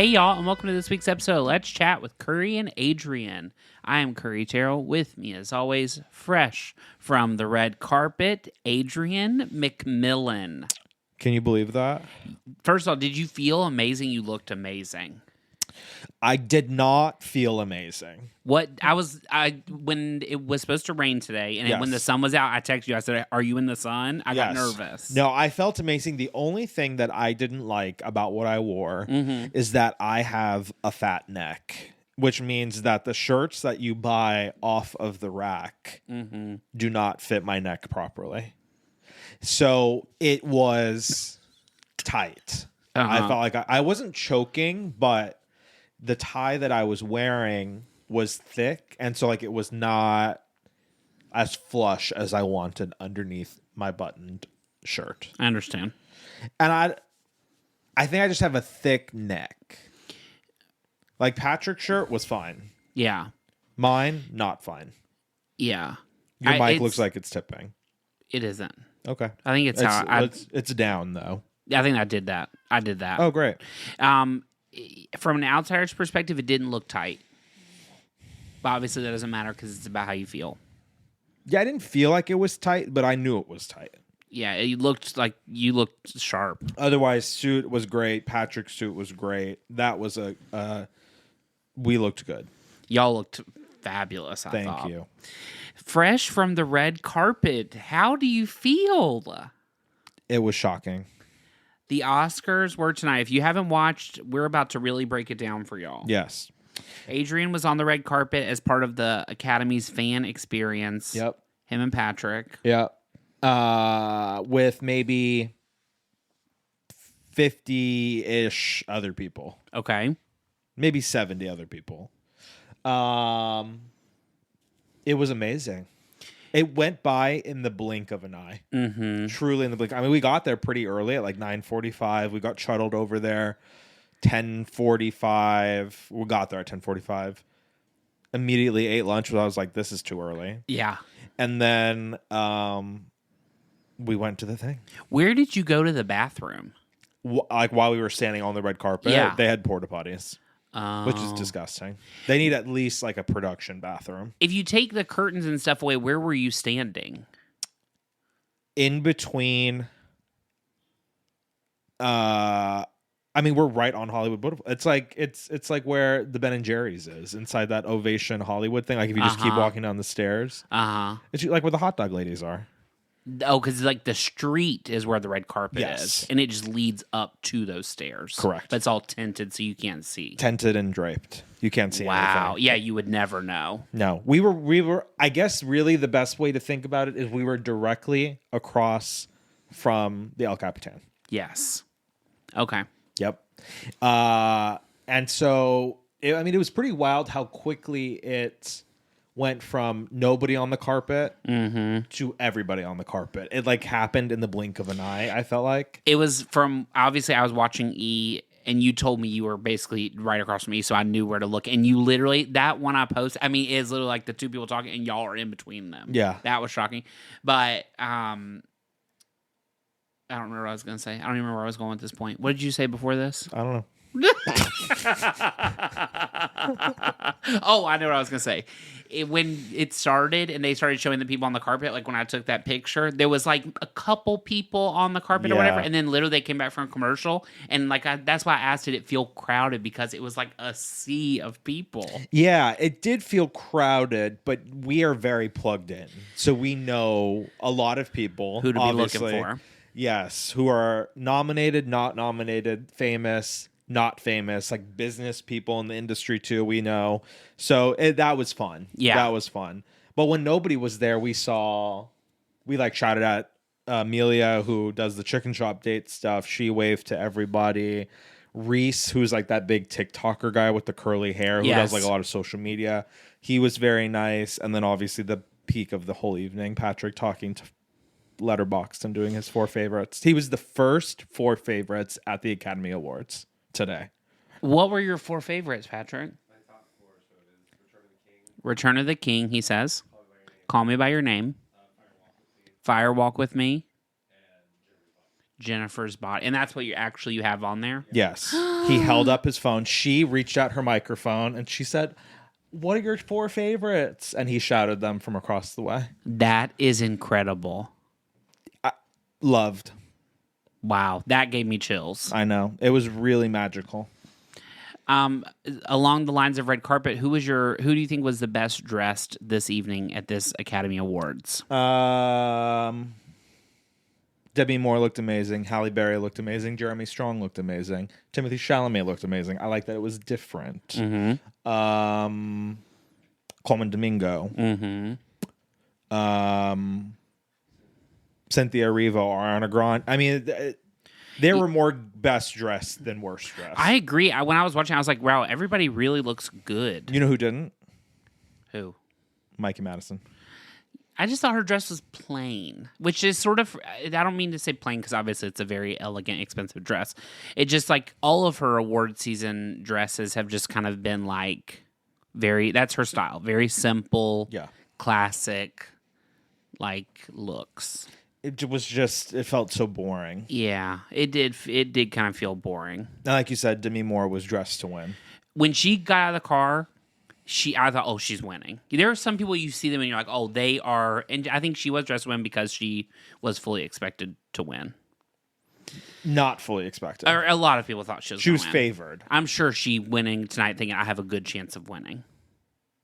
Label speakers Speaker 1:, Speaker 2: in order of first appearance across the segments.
Speaker 1: y'all, and welcome to this week's episode of Let's Chat with Curry and Adrian. I am Curry Terrell. With me, as always, fresh from the red carpet, Adrian McMillan.
Speaker 2: Can you believe that?
Speaker 1: First of all, did you feel amazing? You looked amazing.
Speaker 2: I did not feel amazing.
Speaker 1: When it was supposed to rain today, and
Speaker 2: Yes.
Speaker 1: when the sun was out, I texted you. I said, "Are you in the sun?" I got nervous.
Speaker 2: No, I felt amazing. The only thing that I didn't like about what I wore is that I have a fat neck, which means that the shirts that you buy off of the rack do not fit my neck properly. So it was tight. I felt like I wasn't choking, but the tie that I was wearing was thick, and so like it was not as flush as I wanted underneath my buttoned shirt.
Speaker 1: I understand.
Speaker 2: And I think I just have a thick neck. Like Patrick's shirt was fine.
Speaker 1: Yeah.
Speaker 2: Mine, not fine.
Speaker 1: Yeah.
Speaker 2: Your mic looks like it's tipping.
Speaker 1: It isn't.
Speaker 2: Okay.
Speaker 1: I think
Speaker 2: it's down though.
Speaker 1: I think I did that.
Speaker 2: Oh, great.
Speaker 1: From an outsider's perspective, it didn't look tight. But obviously that doesn't matter because it's about how you feel.
Speaker 2: Yeah, I didn't feel like it was tight, but I knew it was tight.
Speaker 1: Yeah, it looked like you looked sharp.
Speaker 2: Otherwise, suit was great. Patrick's suit was great. That was we looked good.
Speaker 1: Y'all looked fabulous, I thought.
Speaker 2: Thank you.
Speaker 1: Fresh from the red carpet, how do you feel?
Speaker 2: It was shocking.
Speaker 1: The Oscars were tonight. If you haven't watched, we're about to really break it down for y'all.
Speaker 2: Yes.
Speaker 1: Adrian was on the red carpet as part of the Academy's fan experience.
Speaker 2: Yep.
Speaker 1: Him and Patrick.
Speaker 2: Yep. With maybe 50-ish other people.
Speaker 1: Okay.
Speaker 2: Maybe 70 other people. It was amazing. It went by in the blink of an eye. Mm-hmm. Truly in the blink. I mean, we got there pretty early at like 9:45. We got shuttled over there 10:45. We got there at 10:45. Immediately ate lunch. I was like, this is too early.
Speaker 1: Yeah.
Speaker 2: And then we went to the thing.
Speaker 1: Where did you go to the bathroom?
Speaker 2: Like while we were standing on the red carpet,
Speaker 1: Yeah.
Speaker 2: They had porta potties. Which is disgusting. They need at least like a production bathroom.
Speaker 1: If you take the curtains and stuff away, where were you standing?
Speaker 2: In between. I mean, we're right on Hollywood Boulevard. It's like where the Ben and Jerry's is inside that Ovation Hollywood thing. Like if you just keep walking down the stairs, it's like where the hot dog ladies are.
Speaker 1: Oh, because like the street is where the red carpet
Speaker 2: Yes.
Speaker 1: is, and it just leads up to those stairs.
Speaker 2: Correct.
Speaker 1: But it's all tinted, so you can't see.
Speaker 2: Tented and draped. You can't see
Speaker 1: Wow.
Speaker 2: anything.
Speaker 1: Yeah, you would never know.
Speaker 2: No, we were. I guess really the best way to think about it is we were directly across from the El Capitan.
Speaker 1: Yes. Okay.
Speaker 2: Yep. And so it was pretty wild how quickly it went from nobody on the carpet to everybody on the carpet. It like happened in the blink of an eye, I felt like.
Speaker 1: It was from, obviously I was watching E, and you told me you were basically right across from me, so I knew where to look. And you literally, that one I posted, I mean, is literally like the two people talking, and y'all are in between them.
Speaker 2: Yeah.
Speaker 1: That was shocking. But, I don't remember what I was going to say. I don't even remember where I was going at this point. What did you say before this?
Speaker 2: I don't know.
Speaker 1: Oh, I know what I was going to say. When it started and they started showing the people on the carpet, like when I took that picture, there was like a couple people on the carpet or whatever, and then literally they came back from a commercial, and like that's why I asked, did it feel crowded? Because it was like a sea of people.
Speaker 2: Yeah, it did feel crowded, but we are very plugged in. So we know a lot of people.
Speaker 1: Who to be looking for.
Speaker 2: Yes, who are nominated, not nominated, famous, not famous, like business people in the industry too, we know. So that was fun.
Speaker 1: Yeah.
Speaker 2: That was fun. But when nobody was there, we like shouted at Amelia, who does the chicken shop date stuff. She waved to everybody. Reese, who's like that big TikToker guy with the curly hair, who does like a lot of social media. He was very nice. And then obviously the peak of the whole evening, Patrick talking to Letterboxd and doing his 4 favorites. He was the first 4 favorites at the Academy Awards today.
Speaker 1: What were your 4 favorites, Patrick?
Speaker 3: My top 4, so it is
Speaker 1: Return of the King, he says. Call Me by Your Name.
Speaker 3: Fire Walk with Me,
Speaker 1: Fire Walk with Me. Jennifer's body, and that's what you have on there.
Speaker 2: Yes. He held up his phone. She reached out her microphone and she said, "What are your 4 favorites?" And he shouted them from across the way.
Speaker 1: That is incredible.
Speaker 2: Loved.
Speaker 1: Wow, that gave me chills.
Speaker 2: I know. It was really magical.
Speaker 1: Along the lines of red carpet, who do you think was the best dressed this evening at this Academy Awards?
Speaker 2: Debbie Moore looked amazing. Halle Berry looked amazing. Jeremy Strong looked amazing. Timothy Chalamet looked amazing. I like that it was different. Coleman Domingo. Cynthia Erivo, Ariana Grande. I mean, they were more best dressed than worst dressed.
Speaker 1: I agree. When I was watching, I was like, wow, everybody really looks good.
Speaker 2: You know who didn't?
Speaker 1: Who?
Speaker 2: Mikey Madison.
Speaker 1: I just thought her dress was plain, which is sort of, I don't mean to say plain because obviously it's a very elegant, expensive dress. It just like all of her award season dresses have just kind of been like that's her style. Very simple, classic, like looks.
Speaker 2: It was just, it felt so boring.
Speaker 1: Yeah, it did kind of feel boring.
Speaker 2: And like you said, Demi Moore was dressed to win.
Speaker 1: When she got out of the car, I thought, oh, she's winning. There are some people you see them and you're like, oh, they are. And I think she was dressed to win because she was fully expected to win.
Speaker 2: Not fully expected.
Speaker 1: Or a lot of people thought she was win.
Speaker 2: Favored.
Speaker 1: I'm sure she winning tonight thinking I have a good chance of winning.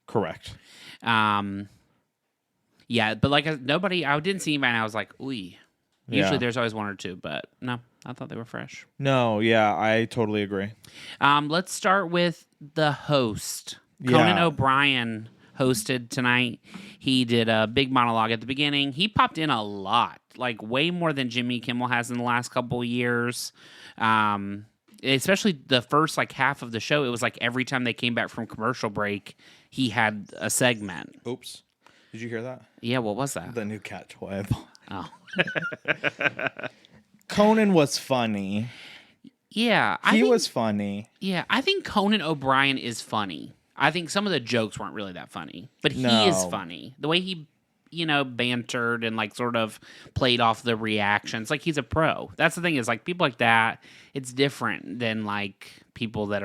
Speaker 2: Correct.
Speaker 1: Yeah, but like I didn't see anybody and I was like, ooh. Usually there's always one or two, but no, I thought they were fresh.
Speaker 2: No, yeah, I totally agree.
Speaker 1: Let's start with the host. Conan O'Brien hosted tonight. He did a big monologue at the beginning. He popped in a lot, like way more than Jimmy Kimmel has in the last couple of years. Especially the first like half of the show, it was like every time they came back from commercial break, he had a segment.
Speaker 2: Oops. Did you hear that?
Speaker 1: Yeah, what was that?
Speaker 2: The new cat toy.
Speaker 1: Oh.
Speaker 2: Conan was funny.
Speaker 1: Yeah.
Speaker 2: He was funny.
Speaker 1: Yeah, I think Conan O'Brien is funny. I think some of the jokes weren't really that funny, but he is funny. The way he, bantered and like sort of played off the reactions, like he's a pro. That's the thing is like people like that, it's different than like people that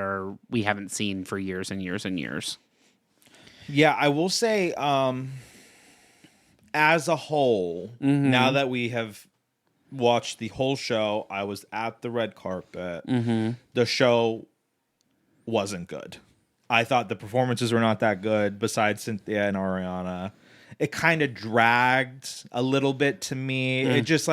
Speaker 1: we haven't seen for years and years and years. Yeah,
Speaker 2: I will say, as a whole, now that we have watched the whole show, I was at the red carpet. The show wasn't good. I thought the performances were not that good besides Cynthia and Ariana. It kind of dragged a little bit to me. It just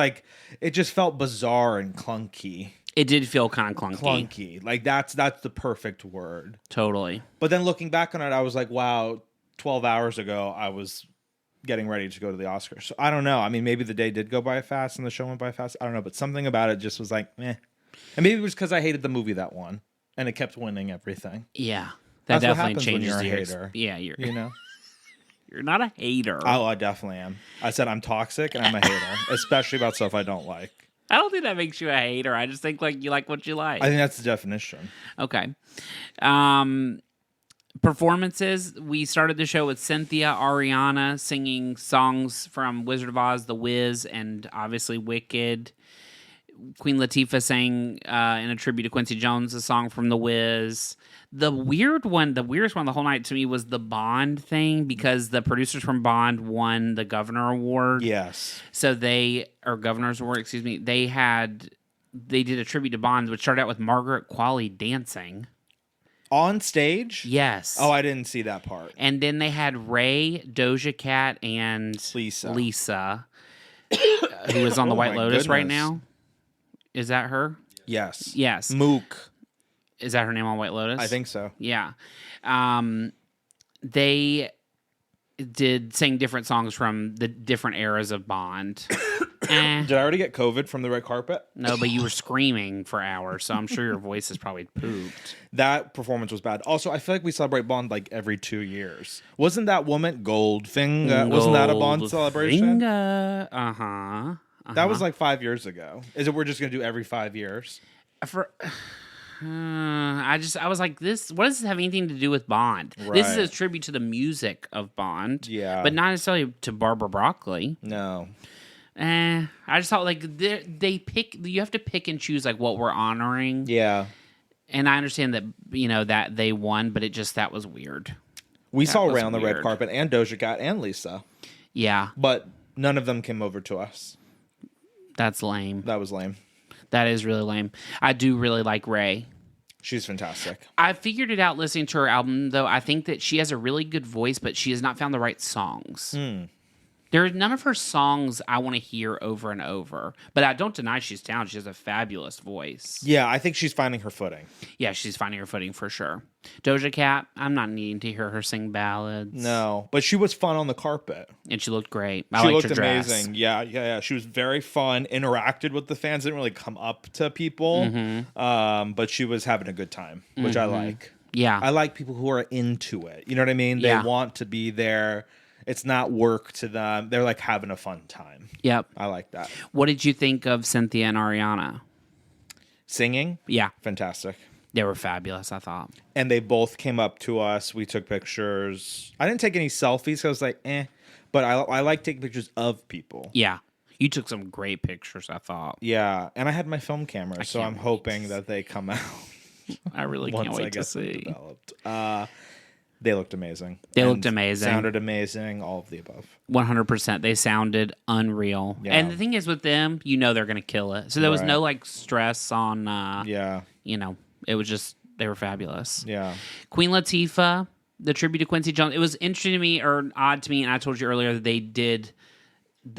Speaker 2: felt bizarre and clunky.
Speaker 1: It did feel kind of clunky.
Speaker 2: Clunky. Like that's the perfect word.
Speaker 1: Totally.
Speaker 2: But then looking back on it, I was like, wow, 12 hours ago, I was getting ready to go to the Oscars. So I don't know. I mean, maybe the day did go by fast and the show went by fast. I don't know. But something about it just was like, meh. And maybe it was because I hated the movie that won. And it kept winning everything.
Speaker 1: Yeah. That
Speaker 2: That's
Speaker 1: definitely changes
Speaker 2: when you're
Speaker 1: the
Speaker 2: a hater.
Speaker 1: Yeah,
Speaker 2: You're
Speaker 1: not a hater.
Speaker 2: Oh, I definitely am. I said I'm toxic and I'm a hater, especially about stuff I don't like.
Speaker 1: I don't think that makes you a hater. I just think like you like what you like.
Speaker 2: I think that's the definition.
Speaker 1: Okay. Performances. We started the show with Cynthia Ariana singing songs from Wizard of Oz, The Wiz, and obviously Wicked. Queen Latifah sang in a tribute to Quincy Jones a song from The Wiz. The weirdest one the whole night to me was the Bond thing because the producers from Bond won the Governor Award.
Speaker 2: Yes.
Speaker 1: So Governor's Award, excuse me. They did a tribute to Bond, which started out with Margaret Qualley dancing.
Speaker 2: On stage?
Speaker 1: Yes.
Speaker 2: Oh, I didn't see that part.
Speaker 1: And then they had Ray, Doja Cat, and Lisa who is on the White Lotus right now. Is that her?
Speaker 2: Yes.
Speaker 1: Yes.
Speaker 2: Mook.
Speaker 1: Is that her name on White Lotus?
Speaker 2: I think so.
Speaker 1: Yeah. They sang different songs from the different eras of Bond.
Speaker 2: Did I already get COVID from the red carpet?
Speaker 1: No, but you were screaming for hours, so I'm sure your voice is probably pooped.
Speaker 2: That performance was bad. Also, I feel like we celebrate Bond like every 2 years. Wasn't that woman Goldfinger? Wasn't that a Bond celebration?
Speaker 1: Uh-huh.
Speaker 2: That was like 5 years ago. Is it we're just going to do every 5 years?
Speaker 1: I was like, this. What does this have anything to do with Bond?
Speaker 2: Right.
Speaker 1: This is a tribute to the music of Bond,
Speaker 2: yeah,
Speaker 1: but not necessarily to Barbara Broccoli.
Speaker 2: No.
Speaker 1: I just thought like they pick. You have to pick and choose like what we're honoring.
Speaker 2: Yeah.
Speaker 1: And I understand that that they won, but that was weird.
Speaker 2: We
Speaker 1: That
Speaker 2: saw
Speaker 1: was
Speaker 2: Ray on the red
Speaker 1: weird.
Speaker 2: carpet and Doja Cat and Lisa,
Speaker 1: Yeah,
Speaker 2: but none of them came over to us.
Speaker 1: that's lame.
Speaker 2: That was lame.
Speaker 1: That is really lame. I do really like Ray.
Speaker 2: She's fantastic.
Speaker 1: I figured it out listening to her album, though. I think that she has a really good voice, but she has not found the right songs. There are none of her songs I want to hear over and over. But I don't deny she's talented. She has a fabulous voice.
Speaker 2: Yeah, I think she's finding her footing.
Speaker 1: Yeah, she's finding her footing for sure. Doja Cat, I'm not needing to hear her sing ballads.
Speaker 2: No, but she was fun on the carpet.
Speaker 1: And she looked great.
Speaker 2: She
Speaker 1: liked
Speaker 2: looked
Speaker 1: her dress.
Speaker 2: amazing. Yeah. She was very fun, interacted with the fans, didn't really come up to people, but she was having a good time, which I like.
Speaker 1: Yeah.
Speaker 2: I like people who are into it. You know what I mean? They
Speaker 1: Yeah.
Speaker 2: want to be there. It's not work to them. They're like having a fun time.
Speaker 1: Yep.
Speaker 2: I like that.
Speaker 1: What did you think of Cynthia and Ariana?
Speaker 2: Singing,
Speaker 1: Yeah.
Speaker 2: fantastic.
Speaker 1: They were fabulous, I thought.
Speaker 2: And they both came up to us. We took pictures. I didn't take any selfies. I was like, but I like taking pictures of people.
Speaker 1: Yeah. You took some great pictures, I thought.
Speaker 2: Yeah, and I had my film camera, so
Speaker 1: can't
Speaker 2: I'm
Speaker 1: wait
Speaker 2: hoping
Speaker 1: to
Speaker 2: that they come out
Speaker 1: I really
Speaker 2: once
Speaker 1: can't
Speaker 2: I
Speaker 1: wait to
Speaker 2: get them
Speaker 1: see.
Speaker 2: developed. They looked amazing.
Speaker 1: They
Speaker 2: And
Speaker 1: looked amazing.
Speaker 2: Sounded amazing. All of the above.
Speaker 1: 100%. They sounded unreal.
Speaker 2: Yeah.
Speaker 1: And the thing is with them, they're going to kill it. So there was
Speaker 2: Right.
Speaker 1: no like stress on,
Speaker 2: Yeah,
Speaker 1: it was just, they were fabulous.
Speaker 2: yeah.
Speaker 1: Queen Latifah, the tribute to Quincy Jones. It was interesting to me or odd to me. And I told you earlier that they did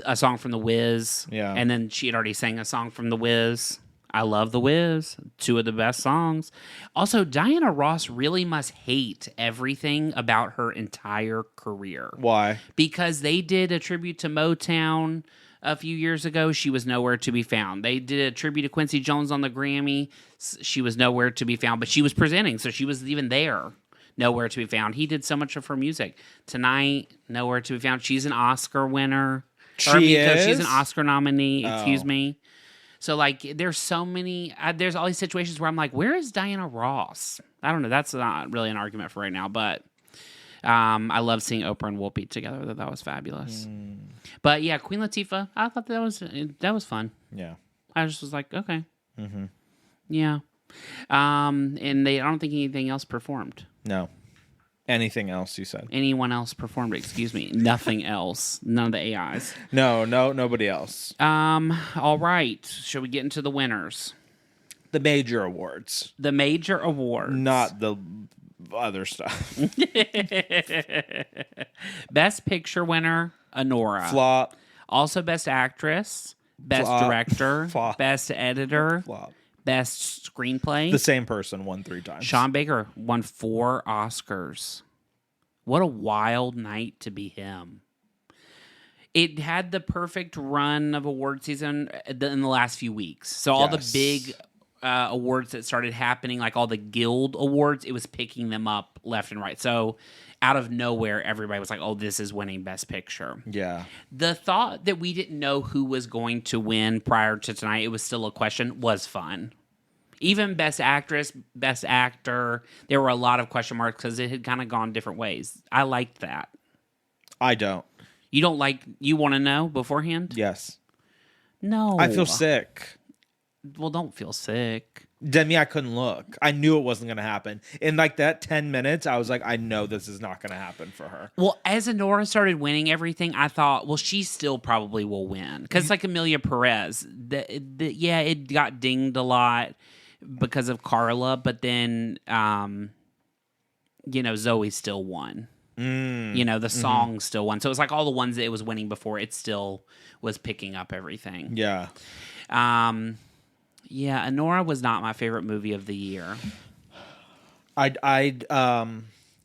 Speaker 1: a song from The Wiz.
Speaker 2: Yeah.
Speaker 1: And then she had already sang a song from The Wiz. I love The Wiz. 2 of the best songs. Also, Diana Ross really must hate everything about her entire career.
Speaker 2: Why?
Speaker 1: Because they did a tribute to Motown a few years ago. She was nowhere to be found. They did a tribute to Quincy Jones on the Grammy. She was nowhere to be found, but she was presenting, so she was even there. Nowhere to be found. He did so much of her music. Tonight, nowhere to be found. She's an Oscar winner. She's an Oscar nominee, excuse me. So, like, there's so many... there's all these situations where I'm like, where is Diana Ross? I don't know. That's not really an argument for right now, but I love seeing Oprah and Whoopi together. That was fabulous. But, yeah, Queen Latifah, I thought that was fun.
Speaker 2: Yeah.
Speaker 1: I just was like, okay. Yeah. And I don't think anything else performed.
Speaker 2: No. Anything else you said?
Speaker 1: Anyone else performed, excuse me. Nothing else. None of the AIs.
Speaker 2: No, nobody else.
Speaker 1: All right. Shall we get into the winners?
Speaker 2: The major awards,
Speaker 1: The major awards.
Speaker 2: not the other stuff.
Speaker 1: Best Picture winner, Honora.
Speaker 2: Flop,
Speaker 1: Also Best Actress, Best
Speaker 2: Flop.
Speaker 1: Director,
Speaker 2: Flop.
Speaker 1: Best Editor,
Speaker 2: flop.
Speaker 1: Best Screenplay.
Speaker 2: The same person won 3 times.
Speaker 1: Sean Baker won 4 Oscars. What a wild night to be him. It had the perfect run of award season in the last few weeks. So all the
Speaker 2: Yes.
Speaker 1: big awards that started happening, like all the Guild awards, it was picking them up left and right. So out of nowhere, everybody was like, oh, this is winning Best Picture.
Speaker 2: Yeah.
Speaker 1: The thought that we didn't know who was going to win prior to tonight, it was still a question, was fun. Even Best Actress, Best Actor, there were a lot of question marks because it had kind of gone different ways. I liked that.
Speaker 2: I don't.
Speaker 1: You want to know beforehand?
Speaker 2: Yes.
Speaker 1: No.
Speaker 2: I feel sick.
Speaker 1: Well, don't feel sick.
Speaker 2: Demi, I couldn't look. I knew it wasn't going to happen. In like that 10 minutes, I was like, I know this is not going to happen for her.
Speaker 1: Well, as Honora started winning everything, I thought, well, she still probably will win. Because like Amelia Perez, it got dinged a lot because of Carla, but then, Zoe still won. The song still won. So it was like all the ones that it was winning before, it still was picking up everything.
Speaker 2: Yeah.
Speaker 1: Honora was not my favorite movie of the year.
Speaker 2: I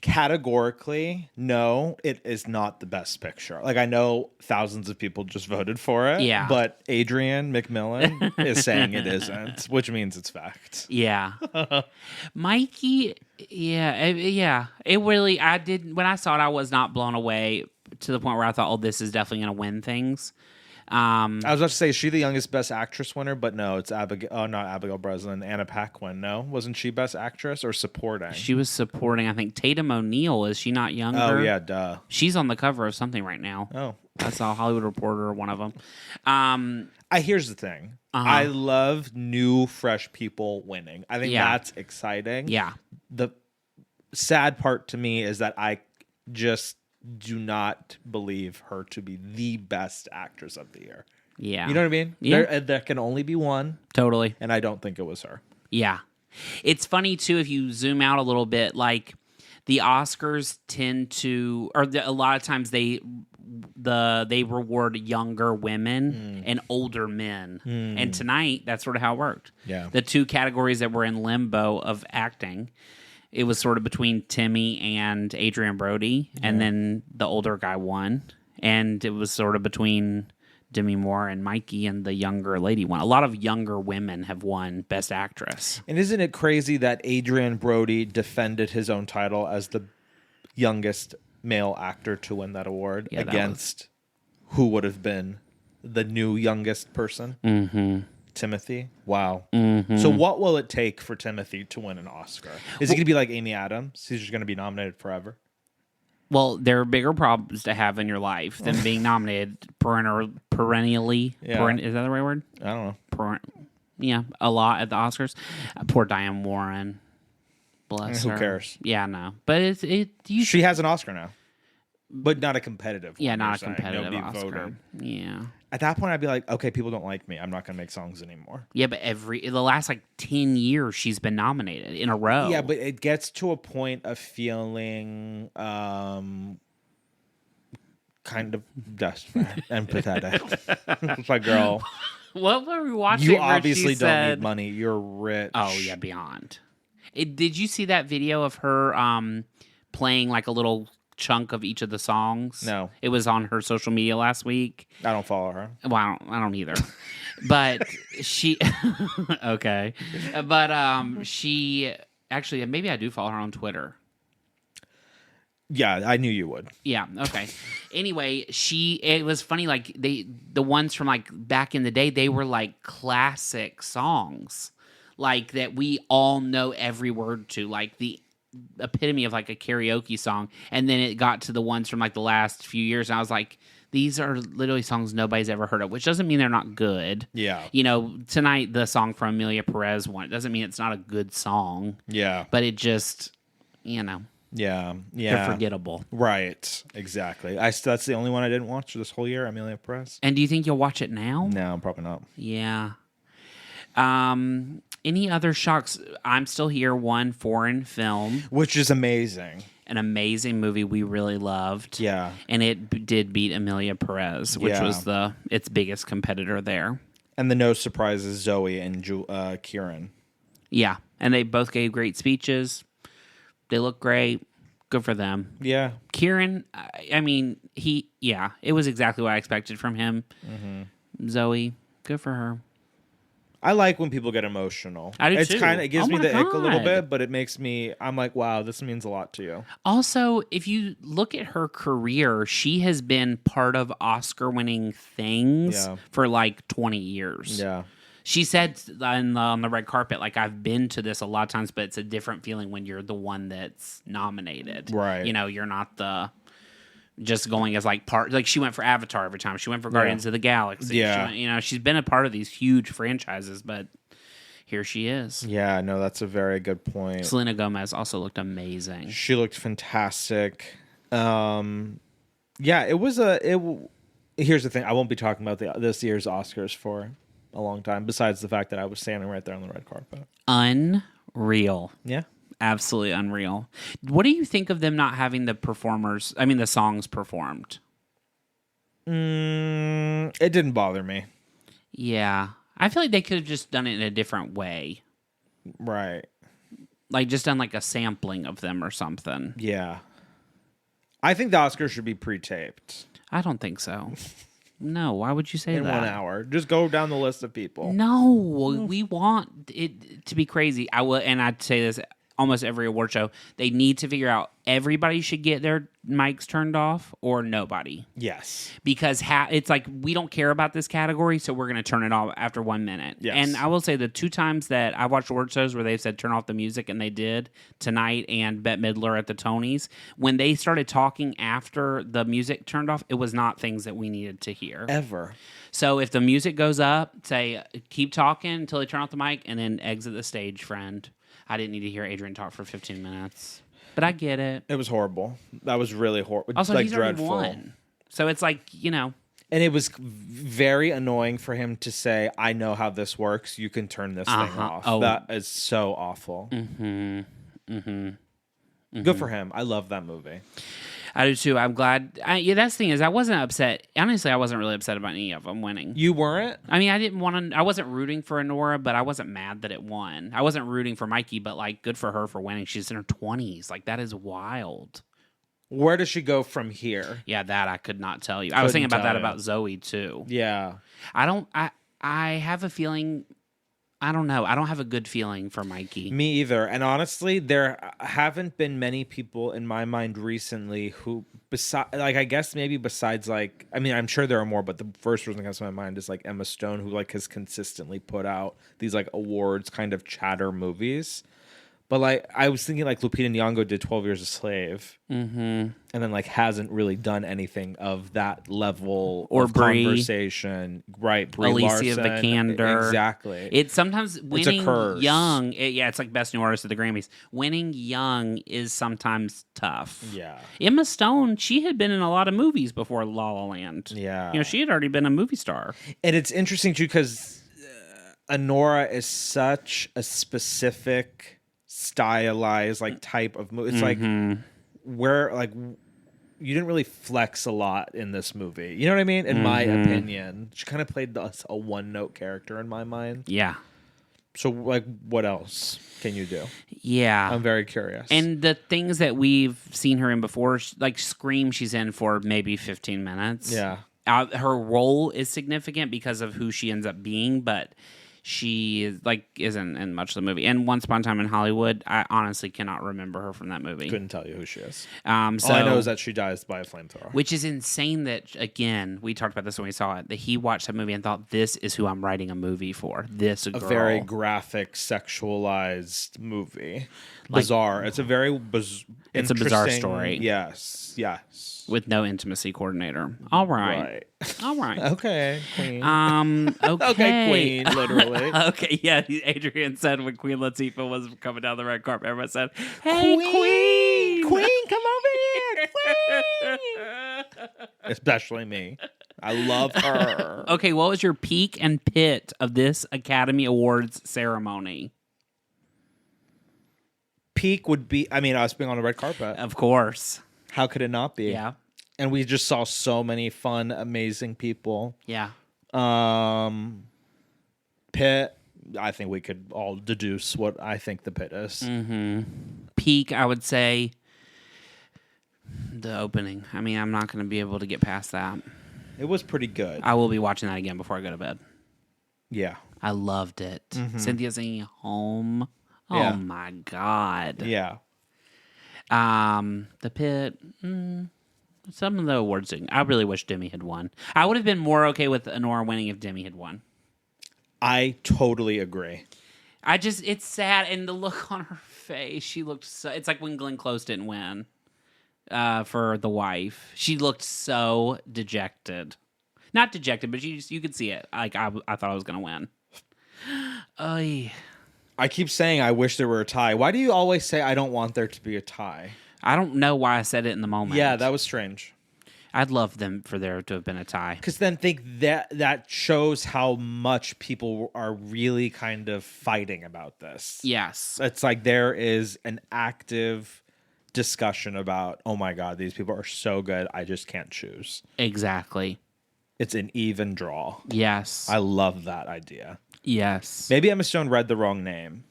Speaker 2: categorically, no, it is not the best picture. Like, I know thousands of people just voted for it.
Speaker 1: Yeah.
Speaker 2: But Adrian McMillan is saying it isn't, which means it's fact.
Speaker 1: Yeah. Mikey, it really, when I saw it, I was not blown away to the point where I thought, oh, this is definitely going to win things.
Speaker 2: I was about to say, is she the youngest Best Actress winner? But no, it's Abigail. Oh, not Abigail Breslin. Anna Paquin. No, wasn't she Best Actress or supporting?
Speaker 1: She was supporting, I think, Tatum O'Neal. Is she not younger?
Speaker 2: Oh yeah, duh.
Speaker 1: She's on the cover of something right now.
Speaker 2: Oh,
Speaker 1: I saw Hollywood Reporter, one of them.
Speaker 2: Here's the thing. I love new, fresh people winning. I think that's exciting.
Speaker 1: Yeah.
Speaker 2: The sad part to me is that I just do not believe her to be the best actress of the year.
Speaker 1: Yeah.
Speaker 2: You know what I mean?
Speaker 1: Yeah.
Speaker 2: There can only be one.
Speaker 1: Totally.
Speaker 2: And I don't think it was her.
Speaker 1: Yeah. It's funny, too, if you zoom out a little bit, like the Oscars tend to, or a lot of times they reward younger women and older men. And tonight, that's sort of how it worked.
Speaker 2: Yeah.
Speaker 1: The two categories that were in limbo of acting, it was sort of between Timmy and Adrian Brody, and then the older guy won. And it was sort of between Demi Moore and Mikey, and the younger lady won. A lot of younger women have won Best Actress.
Speaker 2: And isn't it crazy that Adrian Brody defended his own title as the youngest male actor to win that award against who would have been the new youngest person? Mm-hmm. Timothy. Wow. Mm-hmm. So what will it take for Timothy to win an Oscar? Is he going to be like Amy Adams? He's just going to be nominated forever?
Speaker 1: Well, there are bigger problems to have in your life than being nominated perennially.
Speaker 2: Yeah.
Speaker 1: Is that the right word?
Speaker 2: I don't know.
Speaker 1: A lot at the Oscars. Poor Diane Warren. Bless her.
Speaker 2: Who cares?
Speaker 1: Yeah, no. But
Speaker 2: she has an Oscar now. But not a competitive one.
Speaker 1: Yeah, not a competitive Oscar.
Speaker 2: Voted.
Speaker 1: Yeah.
Speaker 2: At that point, I'd be like, okay, people don't like me. I'm not going to make songs anymore.
Speaker 1: Yeah, but the last 10 years, she's been nominated in a row.
Speaker 2: Yeah, but it gets to a point of feeling kind of desperate and pathetic. It's like, girl,
Speaker 1: what were we watching?
Speaker 2: You obviously don't need money. You're rich.
Speaker 1: Oh, yeah, beyond. Did you see that video of her playing like a little chunk of each of the songs?
Speaker 2: No.
Speaker 1: It was on her social media last week.
Speaker 2: I don't follow her.
Speaker 1: Well, I don't either. But she okay. But she actually, maybe I do follow her on Twitter.
Speaker 2: Yeah, I knew you would.
Speaker 1: Yeah, okay. Anyway, it was funny, like the ones from like back in the day, they were like classic songs. Like that we all know every word to, like the epitome of like a karaoke song. And then it got to the ones from like the last few years, and I was like, these are literally songs nobody's ever heard of, which doesn't mean they're not good.
Speaker 2: Yeah.
Speaker 1: You know, tonight the song from Amelia Perez won. It doesn't mean it's not a good song.
Speaker 2: Yeah.
Speaker 1: But it just,
Speaker 2: Yeah.
Speaker 1: they're forgettable.
Speaker 2: Right. Exactly. That's the only one I didn't watch this whole year, Amelia Perez.
Speaker 1: And do you think you'll watch it now?
Speaker 2: No, probably not.
Speaker 1: Yeah. Any other shocks? I'm Still Here won foreign film.
Speaker 2: Which is amazing.
Speaker 1: An amazing movie we really loved.
Speaker 2: Yeah.
Speaker 1: And it did beat Amelia Perez, which was its biggest competitor there.
Speaker 2: And the no surprises, Zoe and Kieran.
Speaker 1: Yeah. And they both gave great speeches. They look great. Good for them.
Speaker 2: Yeah.
Speaker 1: Kieran, I mean, it was exactly what I expected from him. Mm-hmm. Zoe, good for her.
Speaker 2: I like when people get emotional.
Speaker 1: I do too.
Speaker 2: It gives me the ick a little bit, but it makes me, I'm like, wow, this means a lot to you. Also,
Speaker 1: if you look at her career, she has been part of Oscar-winning things for like 20 years.
Speaker 2: Yeah.
Speaker 1: She said on the red carpet, like, I've been to this a lot of times, but it's a different feeling when you're the one that's nominated.
Speaker 2: Right.
Speaker 1: You know, you're not just going as like part, like she went for Avatar every time. She went for Guardians of the Galaxy.
Speaker 2: Yeah.
Speaker 1: She's been a part of these huge franchises, but here she is.
Speaker 2: Yeah, no, that's a very good point.
Speaker 1: Selena Gomez also looked amazing.
Speaker 2: She looked fantastic. Here's the thing. I won't be talking about this year's Oscars for a long time, besides the fact that I was standing right there on the red carpet.
Speaker 1: Unreal.
Speaker 2: Yeah.
Speaker 1: Absolutely unreal. What do you think of them not having the songs performed?
Speaker 2: It didn't bother me.
Speaker 1: Yeah. I feel like they could have just done it in a different way.
Speaker 2: Right.
Speaker 1: Like just done like a sampling of them or something.
Speaker 2: Yeah. I think the Oscars should be pre-taped.
Speaker 1: I don't think so. No, why would you say that?
Speaker 2: In 1 hour. Just go down the list of people.
Speaker 1: No, we want it to be crazy. I'd say this. almost every award show, they need to figure out everybody should get their mics turned off or nobody.
Speaker 2: Yes.
Speaker 1: Because it's like, we don't care about this category, so we're going to turn it off after 1 minute.
Speaker 2: Yes.
Speaker 1: And I will say the 2 times that I watched award shows where they've said turn off the music, and they did tonight and Bette Midler at the Tonys, when they started talking after the music turned off, it was not things that we needed to hear.
Speaker 2: Ever.
Speaker 1: So if the music goes up, say, keep talking until they turn off the mic, and then exit the stage, friend. I didn't need to hear Adrian talk for 15 minutes. But I get it.
Speaker 2: It was horrible. That was really horrible.
Speaker 1: Also,
Speaker 2: like,
Speaker 1: he's
Speaker 2: dreadful.
Speaker 1: already won. So it's like,
Speaker 2: And it was very annoying for him to say, I know how this works. You can turn this thing off.
Speaker 1: Oh.
Speaker 2: That is so awful. Good for him. I love that movie.
Speaker 1: I do too. I'm glad. That's the thing is, I wasn't upset. Honestly, I wasn't really upset about any of them winning.
Speaker 2: You weren't?
Speaker 1: I mean, I didn't want to. I wasn't rooting for Honora, but I wasn't mad that it won. I wasn't rooting for Mikey, but like, good for her for winning. She's in her 20s. Like, that is wild.
Speaker 2: Where does she go from here?
Speaker 1: Yeah, that I could not tell you. I was thinking about that about Zoe too.
Speaker 2: Yeah.
Speaker 1: I have a feeling. I don't know. I don't have a good feeling for Mikey.
Speaker 2: Me either. And honestly, there haven't been many people in my mind recently who, I guess maybe besides like, I mean, I'm sure there are more, but the first person that comes to my mind is like Emma Stone, who like has consistently put out these like awards kind of chatter movies. But like, I was thinking like Lupita Nyong'o did 12 Years a Slave, and then like hasn't really done anything of that level
Speaker 1: or
Speaker 2: of
Speaker 1: Brie.
Speaker 2: Conversation. Right, Brie
Speaker 1: Alicia
Speaker 2: Larson.
Speaker 1: Vikander.
Speaker 2: Exactly.
Speaker 1: It's sometimes winning
Speaker 2: a curse.
Speaker 1: young. It's like best new artist at the Grammys. Winning young is sometimes tough.
Speaker 2: Yeah.
Speaker 1: Emma Stone, she had been in a lot of movies before La La Land.
Speaker 2: Yeah.
Speaker 1: She had already been a movie star.
Speaker 2: And it's interesting too because Honora is such a specific, stylized like type of movie. It's like where like you didn't really flex a lot in this movie. You know what I mean? In my opinion, she kind of played a one-note character in my mind.
Speaker 1: Yeah.
Speaker 2: So like, what else can you do?
Speaker 1: Yeah.
Speaker 2: I'm very curious.
Speaker 1: And the things that we've seen her in before, like Scream, she's in for maybe 15 minutes.
Speaker 2: Yeah.
Speaker 1: Her role is significant because of who she ends up being, but she is isn't in much of the movie. And Once Upon a Time in Hollywood, I honestly cannot remember her from that movie.
Speaker 2: Couldn't tell you who she is.
Speaker 1: So,
Speaker 2: all I know is that she dies by a flamethrower.
Speaker 1: Which is insane that, again, we talked about this when we saw it, that he watched that movie and thought, this is who I'm writing a movie for. This girl.
Speaker 2: A very graphic, sexualized movie. Bizarre. It's a very
Speaker 1: it's a bizarre story.
Speaker 2: Yes.
Speaker 1: With no intimacy coordinator. All right. All right.
Speaker 2: Okay, Queen.
Speaker 1: Okay.
Speaker 2: Okay, Queen, literally.
Speaker 1: Okay, yeah. Adrian said when Queen Latifah was coming down the red carpet, everyone said, "Hey, Queen!
Speaker 2: Queen, come over here! Queen!" Especially me. I love her.
Speaker 1: Okay, what was your peak and pit of this Academy Awards ceremony?
Speaker 2: Peak would be, us being on the red carpet.
Speaker 1: Of course.
Speaker 2: How could it not be?
Speaker 1: Yeah.
Speaker 2: And we just saw so many fun, amazing people.
Speaker 1: Yeah.
Speaker 2: Pit, I think we could all deduce what I think the pit is.
Speaker 1: Peak, I would say the opening. I mean, I'm not going to be able to get past that.
Speaker 2: It was pretty good.
Speaker 1: I will be watching that again before I go to bed.
Speaker 2: Yeah.
Speaker 1: I loved it. Cynthia singing Home. Oh,
Speaker 2: Yeah.
Speaker 1: my God.
Speaker 2: Yeah.
Speaker 1: The Pit. Some of the awards. I really wish Demi had won. I would have been more okay with Honora winning if Demi had won.
Speaker 2: I totally agree.
Speaker 1: It's sad, and the look on her face. She looked so. It's like when Glenn Close didn't win for The Wife. She looked so dejected. Not dejected, but you could see it. Like I thought I was gonna win.
Speaker 2: I keep saying I wish there were a tie. Why do you always say I don't want there to be a tie?
Speaker 1: I don't know why I said it in the moment.
Speaker 2: Yeah, that was strange.
Speaker 1: I'd love for there to have been a tie.
Speaker 2: Because then think that shows how much people are really kind of fighting about this.
Speaker 1: Yes.
Speaker 2: It's like there is an active discussion about, oh my God, these people are so good, I just can't choose.
Speaker 1: Exactly.
Speaker 2: It's an even draw.
Speaker 1: Yes.
Speaker 2: I love that idea.
Speaker 1: Yes.
Speaker 2: Maybe Emma Stone read the wrong name.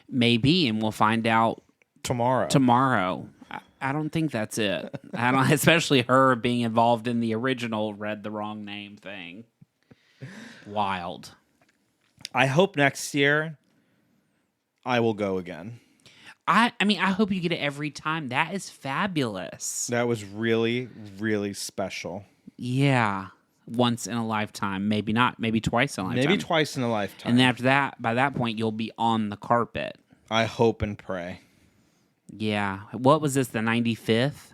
Speaker 1: Maybe, and we'll find out
Speaker 2: tomorrow.
Speaker 1: I don't think that's it. I don't, especially her being involved in the original read the wrong name thing. Wild.
Speaker 2: I hope next year I will go again.
Speaker 1: I mean, I hope you get it every time. That is fabulous.
Speaker 2: That was really, really special.
Speaker 1: Yeah. Once in a lifetime. Maybe not. Maybe twice in a lifetime.
Speaker 2: Maybe twice in a lifetime.
Speaker 1: And then after that, by that point, you'll be on the carpet.
Speaker 2: I hope and pray.
Speaker 1: Yeah. What was this, the 95th?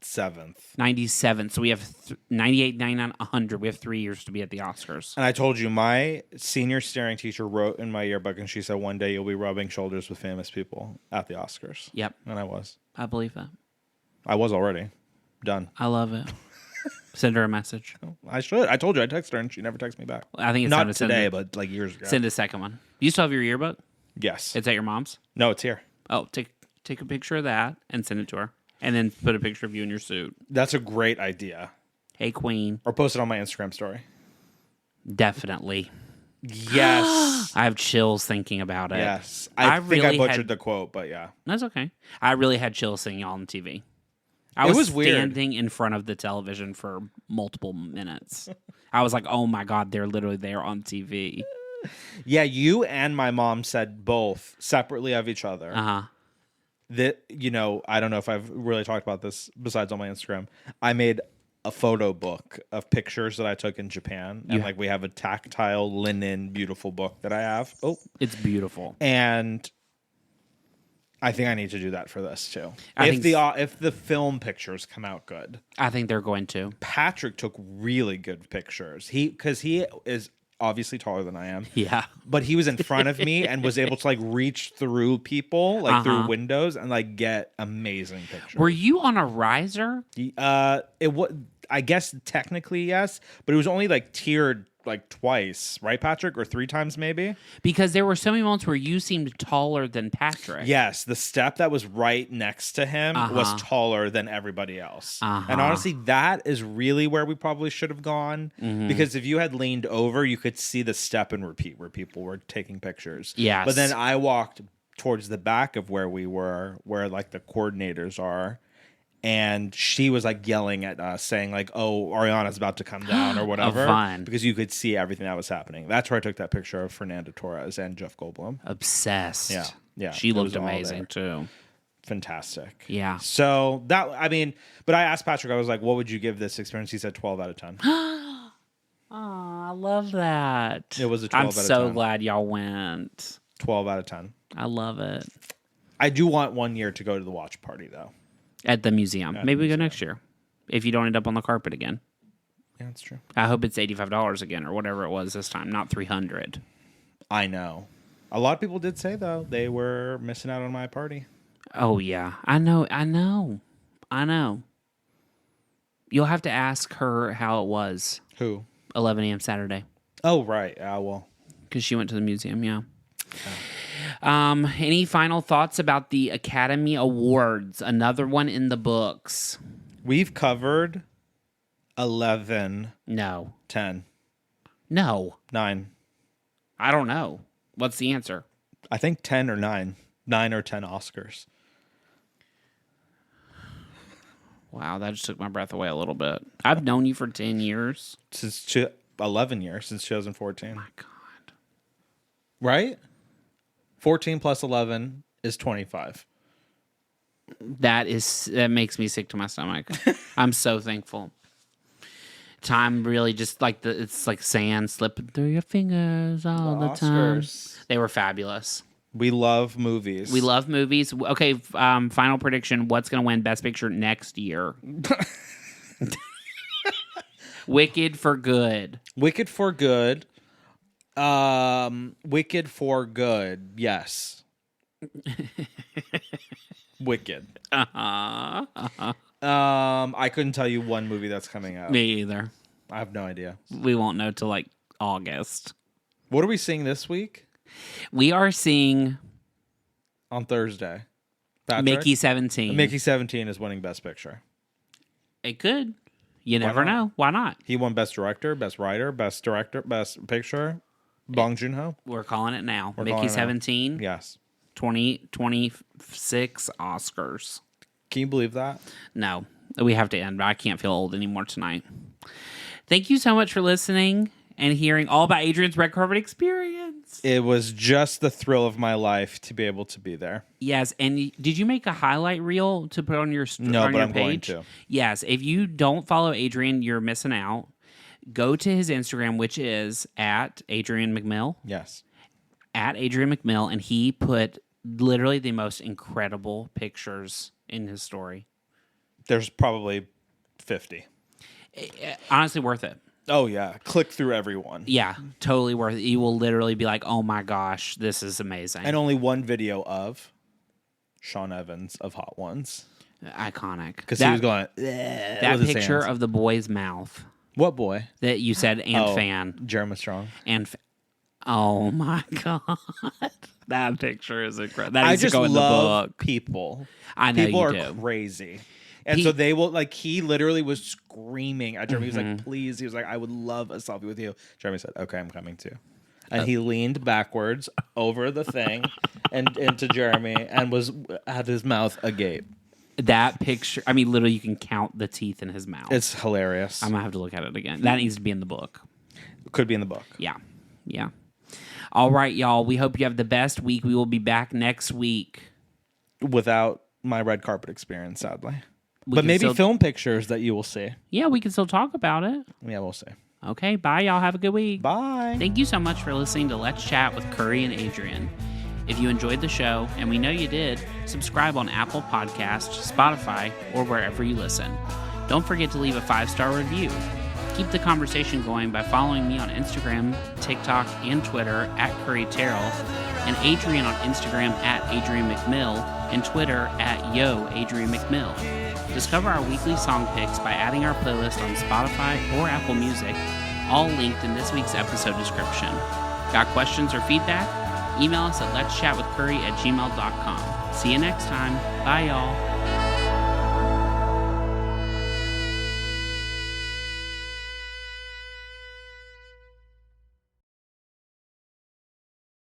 Speaker 2: 7th.
Speaker 1: 97th. So we have 98, 99, 100. We have 3 years to be at the Oscars.
Speaker 2: And I told you, my senior staring teacher wrote in my yearbook, and she said, one day you'll be rubbing shoulders with famous people at the Oscars.
Speaker 1: Yep.
Speaker 2: And I was.
Speaker 1: I believe that.
Speaker 2: I was already. Done.
Speaker 1: I love it. Send her a message.
Speaker 2: I should. I told you I'd text her, and she never texted me back.
Speaker 1: I think it's time
Speaker 2: Not
Speaker 1: to send
Speaker 2: today,
Speaker 1: it.
Speaker 2: but like years ago.
Speaker 1: Send a second one. You still have your yearbook?
Speaker 2: Yes.
Speaker 1: It's at your mom's?
Speaker 2: No, it's here.
Speaker 1: Oh, take a picture of that and send it to her. And then put a picture of you in your suit.
Speaker 2: That's a great idea.
Speaker 1: Hey, Queen.
Speaker 2: Or post it on my Instagram story.
Speaker 1: Definitely.
Speaker 2: Yes.
Speaker 1: I have chills thinking about it.
Speaker 2: Yes. I think
Speaker 1: really
Speaker 2: I butchered
Speaker 1: had-
Speaker 2: the quote, but yeah.
Speaker 1: That's okay. I really had chills seeing y'all on TV. I
Speaker 2: It
Speaker 1: was
Speaker 2: was weird.
Speaker 1: standing in front of the television for multiple minutes. I was like, oh my God, they're literally there on TV.
Speaker 2: Yeah, you and my mom said both separately of each other.
Speaker 1: Uh-huh.
Speaker 2: That, I don't know if I've really talked about this besides on my Instagram. I made a photo book of pictures that I took in Japan. And we have a tactile linen beautiful book that I have. Oh,
Speaker 1: It's beautiful.
Speaker 2: and I think I need to do that for this too.
Speaker 1: I
Speaker 2: If
Speaker 1: think
Speaker 2: if the film pictures come out good.
Speaker 1: I think they're going to.
Speaker 2: Patrick took really good pictures. Because he is obviously taller than I am.
Speaker 1: Yeah.
Speaker 2: But he was in front of me and was able to reach through people, through windows, and get amazing pictures.
Speaker 1: Were you on a riser?
Speaker 2: It was, I guess technically yes, but it was only tiered twice, right, Patrick, or 3 times maybe.
Speaker 1: Because there were so many moments where you seemed taller than Patrick.
Speaker 2: Yes, the step that was right next to him was taller than everybody else. And honestly, that is really where we probably should have gone. Because if you had leaned over, you could see the step and repeat where people were taking pictures.
Speaker 1: Yes.
Speaker 2: But then I walked towards the back of where we were, where the coordinators are. And she was yelling at us, saying "Oh, Ariana's about to come down" or whatever,
Speaker 1: fun.
Speaker 2: because you could see everything that was happening. That's where I took that picture of Fernando Torres and Jeff Goldblum.
Speaker 1: Obsessed.
Speaker 2: Yeah,
Speaker 1: She
Speaker 2: it
Speaker 1: looked
Speaker 2: was all
Speaker 1: amazing
Speaker 2: there.
Speaker 1: too.
Speaker 2: Fantastic.
Speaker 1: Yeah.
Speaker 2: So but I asked Patrick, I was like, "What would you give this experience?" He said 12 out of 10.
Speaker 1: Oh, I love that.
Speaker 2: It was a 12
Speaker 1: I'm
Speaker 2: out of
Speaker 1: so
Speaker 2: 10.
Speaker 1: glad y'all went.
Speaker 2: 12 out of 10.
Speaker 1: I love it.
Speaker 2: I do want 1 year to go to the watch party though.
Speaker 1: At the museum.
Speaker 2: At
Speaker 1: Maybe
Speaker 2: the
Speaker 1: we go
Speaker 2: museum.
Speaker 1: next year. If you don't end up on the carpet again.
Speaker 2: Yeah, that's true.
Speaker 1: I hope it's $85 again or whatever it was this time, not $300.
Speaker 2: I know. A lot of people did say though they were missing out on my party.
Speaker 1: Oh yeah. I know. You'll have to ask her how it was.
Speaker 2: Who?
Speaker 1: 11 a.m. Saturday.
Speaker 2: Oh, right. Well.
Speaker 1: Because she went to the museum, yeah. Any final thoughts about the Academy Awards? Another one in the books.
Speaker 2: We've covered 11,
Speaker 1: No.
Speaker 2: 10,
Speaker 1: No.
Speaker 2: 9.
Speaker 1: I don't know. What's the answer?
Speaker 2: I think 10 or 9. 9 or 10 Oscars.
Speaker 1: Wow, that just took my breath away a little bit. I've known you for 10 years.
Speaker 2: Since 11 years, since 2014.
Speaker 1: My God.
Speaker 2: Right? 14 plus 11 is 25.
Speaker 1: That makes me sick to my stomach. I'm so thankful. Time really just it's like sand slipping through your fingers all the time.
Speaker 2: Oscars.
Speaker 1: They were fabulous.
Speaker 2: We love movies.
Speaker 1: We love movies. Okay, final prediction. What's going to win Best Picture next year? Wicked for Good.
Speaker 2: Wicked for Good. Wicked for Good. Yes. Wicked. I couldn't tell you one movie that's coming out.
Speaker 1: Me either.
Speaker 2: I have no idea.
Speaker 1: We won't know till August.
Speaker 2: What are we seeing this week?
Speaker 1: We are seeing
Speaker 2: On Thursday. Patrick?
Speaker 1: Mickey 17.
Speaker 2: Mickey 17 is winning Best Picture.
Speaker 1: It could. You never
Speaker 2: not?
Speaker 1: know. Why not?
Speaker 2: He won Best Director, Best Writer, Best Director, Best Picture. Bong Joon-ho.
Speaker 1: We're calling it now.
Speaker 2: calling
Speaker 1: Mickey
Speaker 2: it now.
Speaker 1: 17.
Speaker 2: Yes.
Speaker 1: 2026 Oscars.
Speaker 2: Can you believe that?
Speaker 1: No, we have to end. I can't feel old anymore tonight. Thank you so much for listening and hearing all about Adrian's red carpet experience. experience.
Speaker 2: It was just the thrill of my life to be able to be there.
Speaker 1: Yes, and did you make a highlight reel to put on your
Speaker 2: No,
Speaker 1: on
Speaker 2: but
Speaker 1: your
Speaker 2: I'm going
Speaker 1: page?
Speaker 2: to.
Speaker 1: Yes, if you don't follow Adrian, you're missing out. Go to his Instagram, which is at Adrian McMill.
Speaker 2: Yes.
Speaker 1: At Adrian McMill, and he put literally the most incredible pictures in his story.
Speaker 2: There's probably 50.
Speaker 1: Honestly, worth it.
Speaker 2: Oh, yeah. Click through everyone.
Speaker 1: Yeah, totally worth it. You will literally be like, oh my gosh, this is amazing.
Speaker 2: And only one video of Sean Evans of Hot Ones.
Speaker 1: Iconic.
Speaker 2: Because he was going,
Speaker 1: that picture of the boy's mouth
Speaker 2: what boy?
Speaker 1: that you said and fan.
Speaker 2: Jeremy Strong.
Speaker 1: And oh my God. That picture is incredible. That
Speaker 2: I
Speaker 1: needs to
Speaker 2: just
Speaker 1: go in the
Speaker 2: love
Speaker 1: book.
Speaker 2: people.
Speaker 1: I know
Speaker 2: people
Speaker 1: you
Speaker 2: are
Speaker 1: do.
Speaker 2: crazy. And so they will, like, he literally was screaming at Jeremy. He was like, please. He was like, I would love a selfie with you. Jeremy said, okay, I'm coming too. And he leaned backwards over the thing and into Jeremy and had his mouth agape.
Speaker 1: That picture, I mean, literally, you can count the teeth in his mouth.
Speaker 2: It's hilarious.
Speaker 1: I'm going to have to look at it again. That needs to be in the book.
Speaker 2: Could be in the book.
Speaker 1: Yeah. Yeah. All right, y'all. We hope you have the best week. We will be back next week.
Speaker 2: Without my red carpet experience, sadly.
Speaker 1: We
Speaker 2: But
Speaker 1: can
Speaker 2: maybe
Speaker 1: still-
Speaker 2: film pictures that you will see.
Speaker 1: Yeah, we can still talk about it.
Speaker 2: Yeah, we'll see.
Speaker 1: Okay, bye, y'all. Have a good week.
Speaker 2: Bye.
Speaker 1: Thank you so much for listening to Let's Chat with Curry and Adrian. If you enjoyed the show, and we know you did, subscribe on Apple Podcasts, Spotify, or wherever you listen. Don't forget to leave a 5-star review. Keep the conversation going by following me on Instagram, TikTok, and Twitter at Curry Terrell, and Adrian on Instagram at Adrian McMill, and Twitter at Yo Adrian McMill. Discover our weekly song picks by adding our playlist on Spotify or Apple Music, all linked in this week's episode description. Got questions or feedback? Email us at letschatwithcurry@gmail.com. See you next time. Bye, y'all.